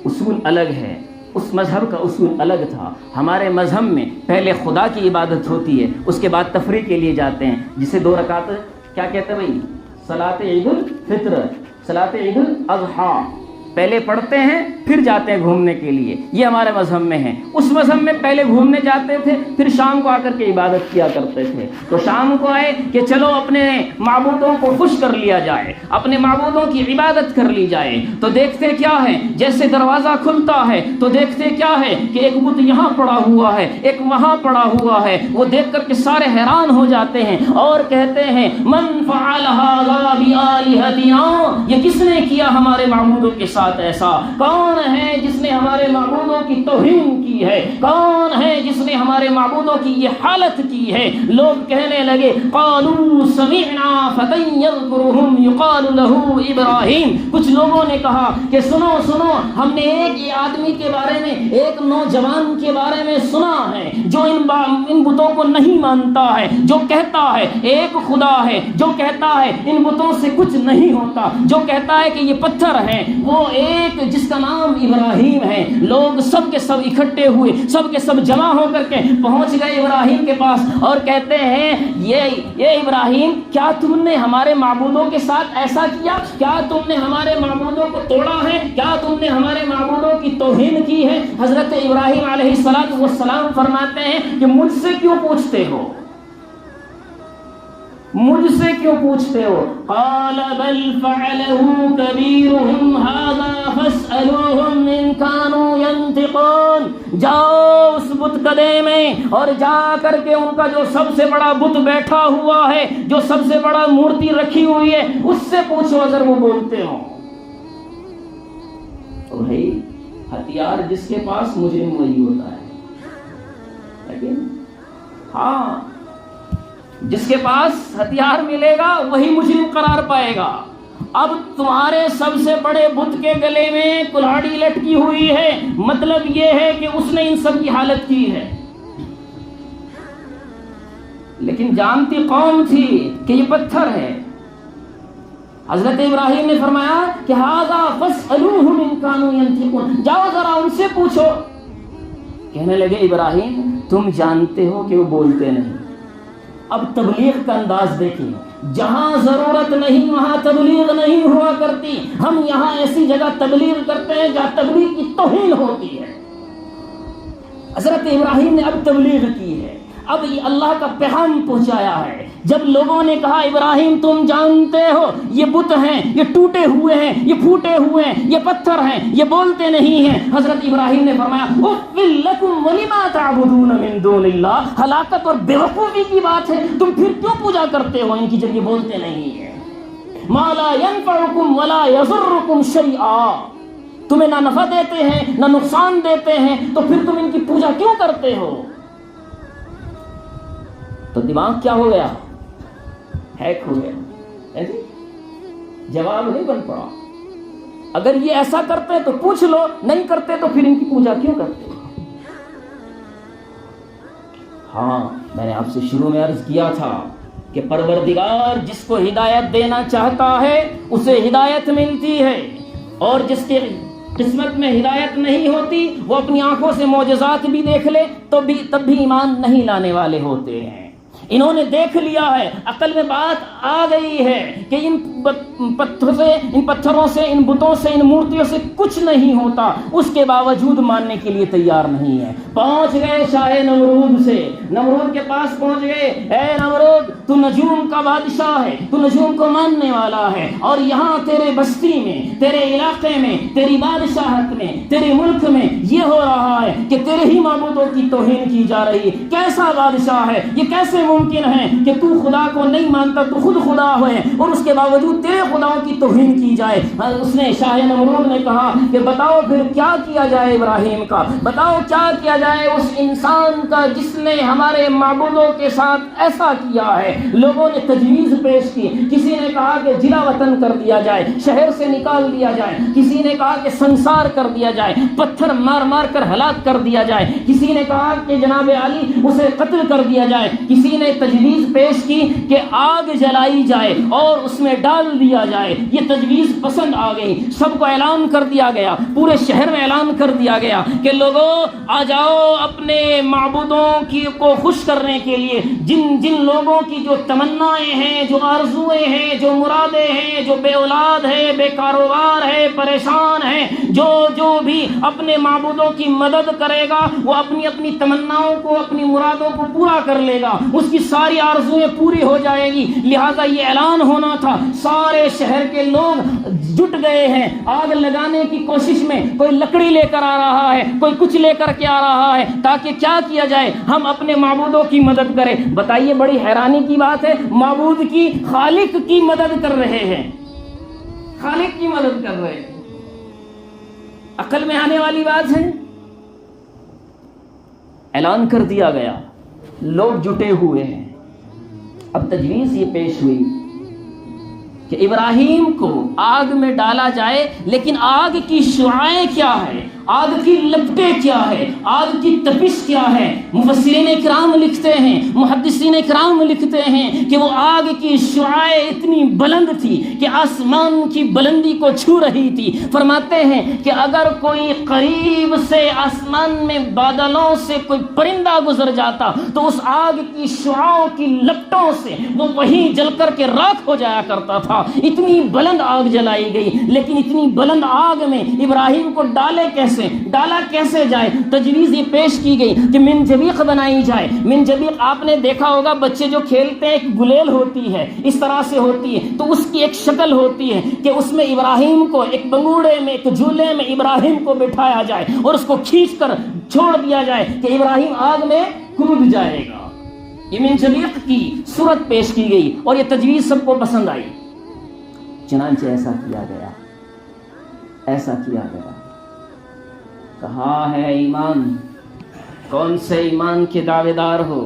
اصول الگ ہے، اس مذہب کا اصول الگ تھا۔ ہمارے مذہب میں پہلے خدا کی عبادت ہوتی ہے، اس کے بعد تفریح کے لیے جاتے ہیں، جسے 2 رکعت کیا کہتے ہیں بھائی؟ صلاۃ عید الفطر، صلاۃ عید الاضحیٰ، پہلے پڑھتے ہیں پھر جاتے ہیں گھومنے کے لیے۔ یہ ہمارے مذہب میں ہے۔ اس مذہب میں پہلے گھومنے جاتے تھے، پھر شام کو آ کر کے عبادت کیا کرتے تھے۔ تو شام کو آئے کہ چلو اپنے معبودوں کو خوش کر لیا جائے، اپنے معبودوں کی عبادت کر لی جائے۔ تو دیکھتے کیا ہے، جیسے دروازہ کھلتا ہے تو دیکھتے کیا ہے کہ ایک بت یہاں پڑا ہوا ہے، ایک وہاں پڑا ہوا ہے۔ وہ دیکھ کر کے سارے حیران ہو جاتے ہیں اور کہتے ہیں، من فعل ھذا بآلہتنا، یہ کس نے کیا ہمارے معبودوں کے ساتھ ایسا؟ کون ہے جس نے ہمارے معبودوں کی توہین کی ہے؟ کون ہے جس نے ہمارے معبودوں کی یہ حالت کی ہے؟ لوگ کہنے لگے، قالوا سمعنا فتى يذكرهم يقال له ابراہیم۔ کچھ لوگوں نے کہا کہ سنو سنو، ہم نے ایک آدمی کے بارے میں، ایک نوجوان کے بارے میں سنا ہے جو ان بتوں کو نہیں مانتا ہے، جو کہتا ہے ایک خدا ہے، جو کہتا ہے ان بتوں سے کچھ نہیں ہوتا، جو کہتا ہے کہ یہ پتھر ہے، وہ ایک جس کا نام ابراہیم ہے۔ لوگ سب کے سب اکٹھے ہوئے، سب کے سب جمع ہو کر کے پہنچ گئے ابراہیم کے پاس اور کہتے ہیں، یہ ابراہیم، کیا تم نے ہمارے معبودوں کے ساتھ ایسا کیا؟ کیا تم نے ہمارے معبودوں کو توڑا ہے؟ کیا تم نے ہمارے معبودوں کی توہین کی ہے؟ حضرت ابراہیم علیہ السلام فرماتے ہیں کہ مجھ سے کیوں پوچھتے ہو؟ مجھ سے کیوں پوچھتے ہو؟ قال بل فعله كبيرهم هذا فاسألوهم إن كانوا ينطقون. جاؤ اس بت کدے میں اور جا کر کے ان کا جو سب سے بڑا بت بیٹھا ہوا ہے، جو سب سے بڑا مورتی رکھی ہوئی ہے، اس سے پوچھو اگر وہ بولتے ہوں. تو بھائی ہتھیار جس کے پاس مجرم وہی ہوتا ہے. لیکن ہاں جس کے پاس ہتھیار ملے گا وہی مجرم قرار پائے گا. اب تمہارے سب سے بڑے بت کے گلے میں کلہاڑی لٹکی ہوئی ہے، مطلب یہ ہے کہ اس نے ان سب کی حالت کی ہے. لیکن جانتی قوم تھی کہ یہ پتھر ہے. حضرت ابراہیم نے فرمایا کہ ھذا فاسألوہم ان کانوا ینطقون، جاؤ ذرا ان سے پوچھو. کہنے لگے ابراہیم تم جانتے ہو کہ وہ بولتے نہیں. اب تبلیغ کا انداز دیکھیں، جہاں ضرورت نہیں وہاں تبلیغ نہیں ہوا کرتی. ہم یہاں ایسی جگہ تبلیغ کرتے ہیں جہاں تبلیغ کی توہین ہوتی ہے. حضرت ابراہیم نے اب تبلیغ کی ہے، اب یہ اللہ کا پیغام پہنچایا ہے. جب لوگوں نے کہا ابراہیم تم جانتے ہو یہ بت ہیں، یہ ٹوٹے ہوئے ہیں، یہ پھوٹے ہوئے ہیں، یہ پتھر ہیں، یہ بولتے نہیں ہیں، حضرت ابراہیم نے فرمایا اف لکم ولما تعبدون من دون اللہ. ہلاکت اور بیوقوفی کی بات ہے، تم پھر کیوں پوجا کرتے ہو ان کی جب یہ بولتے نہیں ہیں. ما لا ينفعکم ولا یضرکم شیئا، تمہیں نہ نفع دیتے ہیں نہ نقصان دیتے ہیں، تو پھر تم ان کی پوجا کیوں کرتے ہو؟ تو دماغ کیا ہو گیا؟ ہیک ہو گیا. جواب نہیں بن پڑا. اگر یہ ایسا کرتے تو پوچھ لو، نہیں کرتے تو پھر ان کی پوجا کیوں کرتے؟ ہاں میں نے آپ سے شروع میں عرض کیا تھا کہ پروردگار جس کو ہدایت دینا چاہتا ہے اسے ہدایت ملتی ہے، اور جس کے قسمت میں ہدایت نہیں ہوتی وہ اپنی آنکھوں سے معجزات بھی دیکھ لے تو تب بھی ایمان نہیں لانے والے ہوتے ہیں. انہوں نے دیکھ لیا ہے، عقل میں بات آ گئی ہے کہ ان پتھروں سے، ان بتوں سے، ان مورتیوں سے کچھ نہیں ہوتا، اس کے باوجود ماننے کے لیے تیار نہیں ہے. پہنچ گئے شاہ نمرود سے، نمرود کے پاس پہنچ گئے. اے نمرود تو نجوم کا بادشاہ ہے، تو نجوم کو ماننے والا ہے، اور یہاں تیرے بستی میں، تیرے علاقے میں، تیری بادشاہت میں، تیرے ملک میں یہ ہو رہا ہے کہ تیرے ہی معبودوں کی توہین کی جا رہی ہے. کیسا بادشاہ ہے یہ؟ کیسے ممکن ہے کہ تو خدا کو نہیں مانتا، تو خود خدا ہوئے اور اس کے باوجود تیرے خداؤں کی توہین کی جائے. اس نے شاہ نمرود نے کہا کہ بتاؤ پھر کیا کیا جائے ابراہیم کا، بتاؤ کیا کیا جائے اس انسان کا جس نے ہمارے معبودوں کے ساتھ ایسا کیا ہے. لوگوں نے تجویز پیش کی، کسی نے کہا کہ جلا وطن کر دیا جائے، شہر سے نکال دیا جائے، کسی نے کہا کہ سنسار کر دیا جائے، پتھر مار مار کر ہلاک کر دیا جائے، کسی نے کہا کہ جناب علی اسے قتل کر دیا جائے، کسی نے تجویز پیش کی کہ آگ جلائی جائے اور اس میں ڈال دیا جائے. یہ تجویز پسند آ گئی، سب کو اعلان کر دیا گیا، پورے شہر میں اعلان کر دیا گیا کہ لوگوں آ جاؤ اپنے معبودوں کو خوش کرنے کے لیے. جن جن لوگوں کی جو تمنائیں ہیں، جو آرزویں ہیں، جو مرادیں ہیں، جو بے اولاد ہے، بے کاروبار ہے، پریشان ہے، جو بھی اپنے معبودوں کی مدد کرے گا وہ اپنی اپنی تمناؤں کو، اپنی مرادوں کو پورا کر لے گا، اس کی ساری آرزویں پوری ہو جائے گی. لہذا یہ اعلان ہونا تھا. سارے شہر کے لوگ جٹ گئے ہیں آگ لگانے کی کوشش میں. کوئی لکڑی لے کر آ رہا ہے، کوئی کچھ لے کر کے آ رہا ہے، تاکہ کیا کیا جائے؟ ہم اپنے معبودوں کی مدد کریں. بتائیے بڑی حیرانی کی بات ہے، معبود کی، خالق کی مدد کر رہے ہیں، خالق کی مدد کر رہے ہیں. عقل میں آنے والی بات ہے. اعلان کر دیا گیا، لوگ جٹے ہوئے ہیں. اب تجویز یہ پیش ہوئی کہ ابراہیم کو آگ میں ڈالا جائے، لیکن آگ کی شعاعیں کیا ہے، آگ کی لپٹیں کیا ہے، آگ کی تپش کیا ہے. مفسرین کرام لکھتے ہیں، محدثین کرام لکھتے ہیں کہ وہ آگ کی شعاعیں اتنی بلند تھی کہ آسمان کی بلندی کو چھو رہی تھی. فرماتے ہیں کہ اگر کوئی قریب سے آسمان میں بادلوں سے کوئی پرندہ گزر جاتا تو اس آگ کی شعاعوں کی لپٹوں سے وہ وہیں جل کر کے راکھ ہو جایا کرتا تھا. اتنی بلند آگ جلائی گئی، لیکن اتنی بلند آگ میں ابراہیم کو ڈالے کیسے؟ کیسے ڈالا کیسے جائے، تجویز یہ پیش کی گئی کہ منجبیق بنائی جائے۔ منجبیق آپ نے دیکھا ہوگا بچے جو کھیلتے ہیں، ایک گلیل ہوتی ہے اس طرح سے ہوتی ہے، تو اس کی ایک شکل ہوتی ہے کہ اس میں ابراہیم کو ایک بنگوڑے میں، ایک جھولے میں ابراہیم کو بٹھایا جائے اور اس کو کھینچ کر چھوڑ دیا جائے کہ ابراہیم آگ میں کود جائے گا۔ یہ منجبیق کی صورت پیش کی گئی اور یہ تجویز سب کو پسند آئی، چنانچہ ایسا کیا گیا، ایسا کیا گیا۔ کہاں ہے ایمان؟ کون سے ایمان کے دعوے دار ہو؟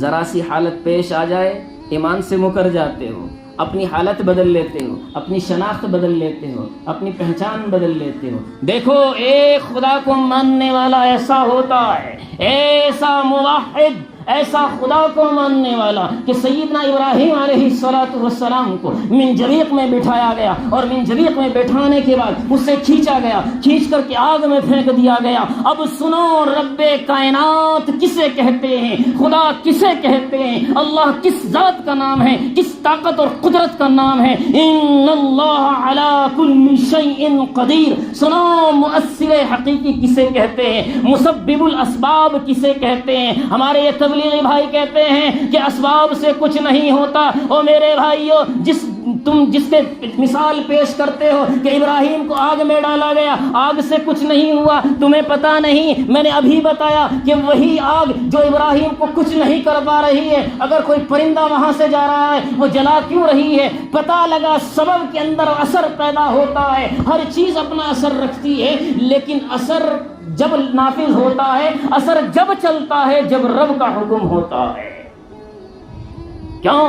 ذرا سی حالت پیش آ جائے ایمان سے مکر جاتے ہو، اپنی حالت بدل لیتے ہو، اپنی شناخت بدل لیتے ہو، اپنی پہچان بدل لیتے ہو۔ دیکھو ایک خدا کو ماننے والا ایسا ہوتا ہے، ایسا موحد، ایسا خدا کو ماننے والا کہ سیدنا ابراہیم علیہ السلام کو منجبیق میں بٹھایا گیا اور منجبیق میں بٹھانے کے بعد اسے کھینچا گیا، کھینچ کر کے آگ میں پھینک دیا گیا۔ اب سنو، رب کائنات کسے کہتے ہیں، خدا کسے کہتے ہیں، اللہ کس ذات کا نام ہے، کس طاقت اور قدرت کا نام ہے؟ ان اللہ علی کل شیء قدیر۔ سنو، مؤثر حقیقی کسے کہتے ہیں، مسبب الاسباب کسے کہتے ہیں؟ ہمارے یہ تبلیغی بھائی کہتے ہیں کہ اسباب سے کچھ نہیں ہوتا۔ او میرے بھائیو، تم جس کے مثال پیش کرتے ہو کہ ابراہیم کو آگ میں ڈالا گیا، آگ سے کچھ نہیں ہوا، تمہیں پتا نہیں؟ میں نے ابھی بتایا کہ وہی آگ جو ابراہیم کو کچھ نہیں کر پا رہی ہے، اگر کوئی پرندہ وہاں سے جا رہا ہے وہ جلا کیوں رہی ہے؟ پتا لگا سبب کے اندر اثر پیدا ہوتا ہے، ہر چیز اپنا اثر رکھتی ہے، لیکن اثر جب نافذ ہوتا ہے، اثر جب چلتا ہے جب رب کا حکم ہوتا ہے۔ کیوں؟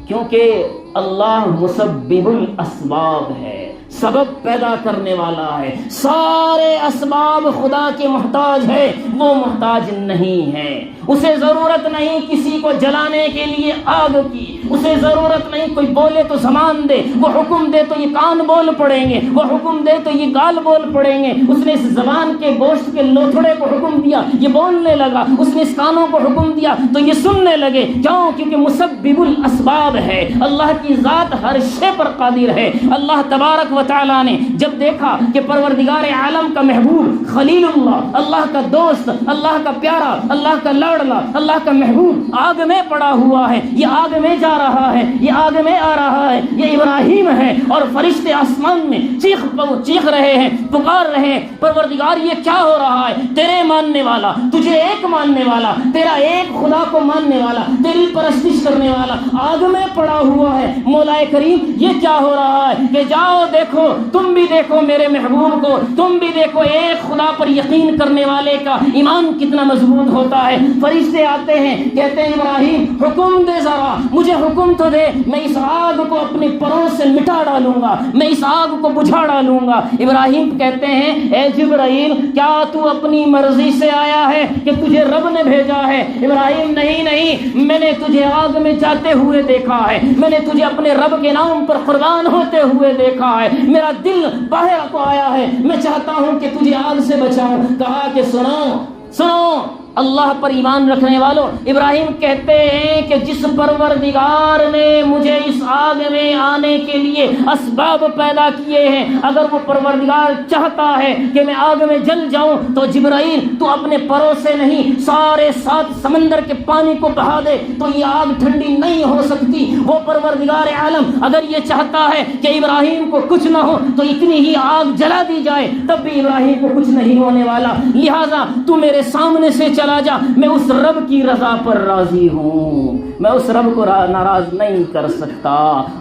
کیونکہ اللہ مسبب الاسباب ہے، سبب پیدا کرنے والا ہے۔ سارے اسباب خدا کے محتاج ہے، وہ محتاج نہیں ہے۔ اسے ضرورت نہیں کسی کو جلانے کے لیے آگ کی، اسے ضرورت نہیں کوئی بولے تو زبان دے، وہ حکم دے تو یہ کان بول پڑیں گے، وہ حکم دے تو یہ گال بول پڑیں گے۔ اس نے اس زبان کے گوشت کے لوتھڑے کو حکم دیا، یہ بولنے لگا، اس نے اس کانوں کو حکم دیا تو یہ سننے لگے۔ کیوں؟ کیونکہ مسبب الاسباب ہے، اللہ کی ذات ہر شے پر قادر ہے۔ اللہ تبارک و تعالیٰ نے جب دیکھا کہ پروردگار عالم کا محبوب خلیل اللہ، اللہ کا دوست، اللہ کا پیارا، اللہ کا لاڈلا، اللہ کا محبوب آگ میں پڑا ہوا ہے، یہ آگ میں جا رہا ہے، یہ آگ میں آ رہا ہے، یہ ابراہیم ہے، اور فرشتے آسمان میں چیخ رہے ہیں، پکار رہے ہیں، پروردگار یہ کیا ہو رہا ہے؟ تیرے ماننے والا، تجھے ایک ماننے والا، تیرا ایک خدا کو ماننے والا، تیری پرستش کرنے والا آگ میں پڑا ہوا ہے۔ مولا کریم یہ کیا ہو رہا ہے؟ کہ جاؤ دیکھو، تم بھی دیکھو میرے محبوب کو، تم بھی دیکھو ایک خدا پر یقین کرنے والے کا ایمان کتنا مضبوط ہوتا ہے۔ فرشتے آتے ہیں، کہتے ہیں ابراہیم حکم دے، ذرا مجھے حکم تو دے، میں اس آگ کو اپنے پروں سے مٹا ڈالوں گا، میں اس آگ کو بجھا ڈالوں گا۔ ابراہیم کہتے ہیں اے جبرائیل، کیا تو اپنی مرضی سے آیا ہے کہ تجھے رب نے بھیجا ہے؟ ابراہیم نہیں، میں نے تجھے آگ میں جاتے ہوئے دیکھا ہے، میں نے تجھے اپنے رب کے نام پر قربان ہوتے ہوئے دیکھا ہے، میرا دل باہر کو آیا ہے، میں چاہتا ہوں کہ تجھے آگ سے بچاؤں۔ کہا کہ سنو اللہ پر ایمان رکھنے والوں، ابراہیم کہتے ہیں کہ جس پروردگار نے مجھے اس آگ میں آنے کے لیے اسباب پیدا کیے ہیں، اگر وہ پروردگار چاہتا ہے کہ میں آگ میں جل جاؤں تو جبرائیل تو اپنے پروں سے نہیں، سارے 7 سمندر کے پانی کو بہا دے تو یہ آگ ٹھنڈی نہیں ہو سکتی۔ وہ پروردگار عالم اگر یہ چاہتا ہے کہ ابراہیم کو کچھ نہ ہو تو اتنی ہی آگ جلا دی جائے، تب بھی ابراہیم کو کچھ نہیں ہونے والا۔ لہٰذا تو میرے سامنے سے چلا جا، میں اس رب کی رضا پر راضی ہوں، میں اس رب کو ناراض نہیں کر سکتا۔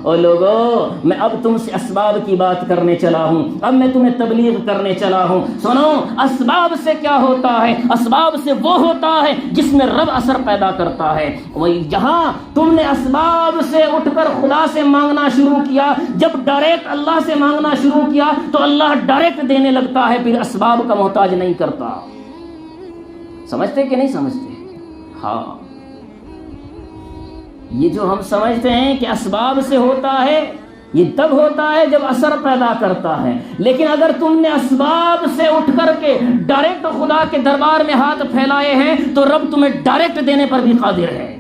اور لوگو، میں اب تم سے اسباب کی بات کرنے چلا ہوں، اب میں تمہیں تبلیغ کرنے چلا ہوں۔ سنو، اسباب سے کیا ہوتا ہے؟ اسباب سے وہ ہوتا ہے جس میں رب اثر پیدا کرتا ہے۔ وہی جہاں تم نے اسباب سے اٹھ کر خدا سے مانگنا شروع کیا، جب ڈائریکٹ اللہ سے مانگنا شروع کیا تو اللہ ڈائریکٹ دینے لگتا ہے، پھر اسباب کا محتاج نہیں کرتا۔ سمجھتے کہ نہیں سمجھتے؟ ہاں، یہ جو ہم سمجھتے ہیں کہ اسباب سے ہوتا ہے، یہ تب ہوتا ہے جب اثر پیدا کرتا ہے، لیکن اگر تم نے اسباب سے اٹھ کر کے ڈائریکٹ خدا کے دربار میں ہاتھ پھیلائے ہیں تو رب تمہیں ڈائریکٹ دینے پر بھی قادر ہے۔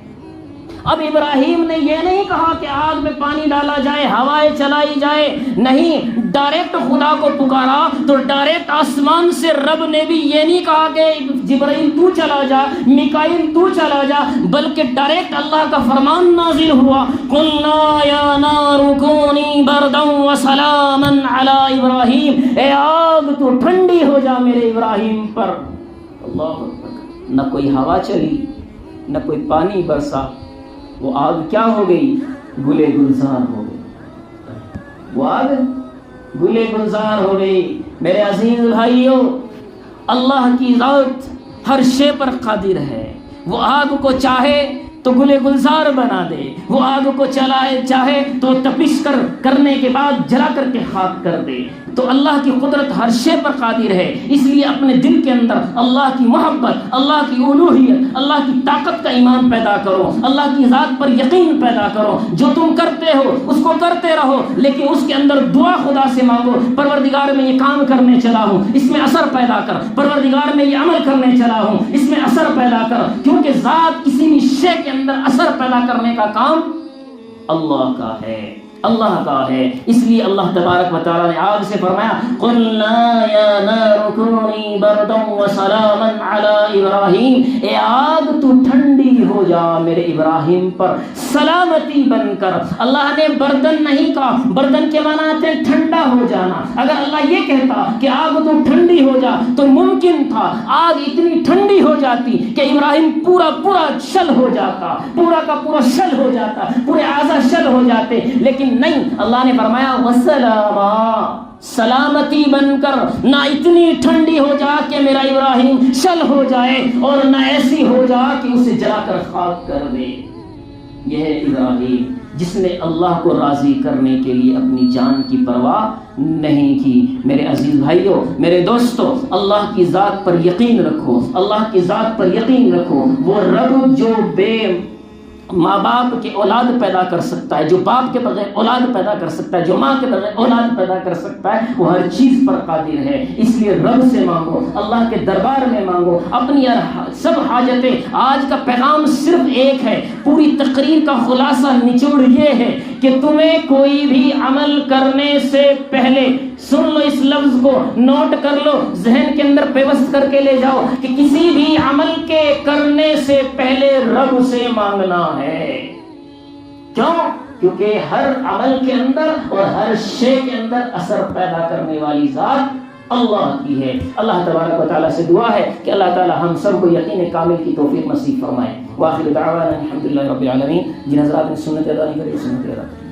اب ابراہیم نے یہ نہیں کہا کہ آگ میں پانی ڈالا جائے، ہوائیں چلائی جائے، نہیں، ڈائریکٹ خدا کو پکارا تو ڈائریکٹ آسمان سے رب نے بھی یہ نہیں کہا کہ جبرائیل تو چلا جا، میکائیل تو چلا جا، بلکہ ڈائریکٹ اللہ کا فرمان نازل ہوا، قلنا یا نار کونی بردا وسلاما علی ابراہیم، اے آگ تو ٹھنڈی ہو جا میرے ابراہیم پر۔ اللہ اکبر۔ نہ کوئی ہوا چلی، نہ کوئی پانی برسا، وہ آگ کیا ہو گئی؟ گلے گلزار ہو گئی، وہ آگ گلے گلزار ہو گئی۔ میرے عزیز بھائیوں، اللہ کی ذات ہر شے پر قادر ہے، وہ آگ کو چاہے تو گلے گلزار بنا دے، وہ آگ کو چاہے تو تپش کرنے کے بعد جلا کر کے خاک کر دے۔ تو اللہ کی قدرت ہر شے پر قادر ہے، اس لیے اپنے دل کے اندر اللہ کی محبت، اللہ کی الوہیت، اللہ کی طاقت کا ایمان پیدا کرو، اللہ کی ذات پر یقین پیدا کرو۔ جو تم کرتے ہو اس کو کرتے رہو، لیکن اس کے اندر دعا خدا سے مانگو، پروردگار میں یہ کام کرنے چلا ہوں، اس میں اثر پیدا کر، پروردگار میں یہ عمل کرنے چلا ہوں، اس میں اثر پیدا کر، کیونکہ ذات کسی بھی شے کے اندر اثر پیدا کرنے کا کام اللہ کا ہے، اللہ کا ہے۔ اس لیے اللہ تبارک و تعالیٰ نے آگ سے فرمایا قلنا یا نار کونی بردا وسلاما علی ابراہیم، اے آگ تو ٹھنڈی ہو جا میرے ابراہیم پر سلامتی بن کر۔ اللہ نے بردن نہیں کہا، بردن کے معنی آتے ٹھنڈا ہو جانا۔ اگر اللہ یہ کہتا کہ آگ تو ٹھنڈی ہو جا تو ممکن تھا آگ اتنی ٹھنڈی ہو جاتی کہ ابراہیم پورا شل ہو جاتا، پورا کا پورا شل ہو جاتا، پورے اعضاء شل ہو جاتے، لیکن نہیں، اللہ نے فرمایا وسلاما، سلامتی بن کر، نہ اتنی ٹھنڈی ہو جا کہ میرا ابراہیم شل ہو جائے اور نہ ایسی ہو جا کہ اسے جلا کر خاک کر دے۔ یہ ہے ابراہیم جس نے اللہ کو راضی کرنے کے لیے اپنی جان کی پرواہ نہیں کی۔ میرے عزیز بھائیوں، میرے دوستو، اللہ کی ذات پر یقین رکھو، اللہ کی ذات پر یقین رکھو۔ وہ رب جو بے ماں باپ کے اولاد پیدا کر سکتا ہے، جو باپ کے بغیر اولاد پیدا کر سکتا ہے، جو ماں کے بغیر اولاد پیدا کر سکتا ہے، وہ ہر چیز پر قادر ہے۔ اس لیے رب سے مانگو، اللہ کے دربار میں مانگو اپنی سب حاجتیں۔ آج کا پیغام صرف ایک ہے، پوری تقریر کا خلاصہ نچوڑ یہ ہے کہ تمہیں کوئی بھی عمل کرنے سے پہلے، سن لو اس لفظ کو، نوٹ کر لو، ذہن کے اندر پیوست کر کے لے جاؤ کہ کسی بھی عمل کے کرنے سے پہلے رب سے مانگنا ہے۔ کیوں؟ کیونکہ ہر عمل کے اندر اور ہر شے کے اندر اثر پیدا کرنے والی ذات اللہ کی ہے۔ اللہ تبارک و تعالیٰ سے دعا ہے کہ اللہ تعالیٰ ہم سب کو یقین کامل کی توفیق نصیب فرمائے۔ وآخر دعوانا الحمدللہ رب العالمین۔ جن حضرات نے سنت ادا نہیں کری سنت ادا کریں۔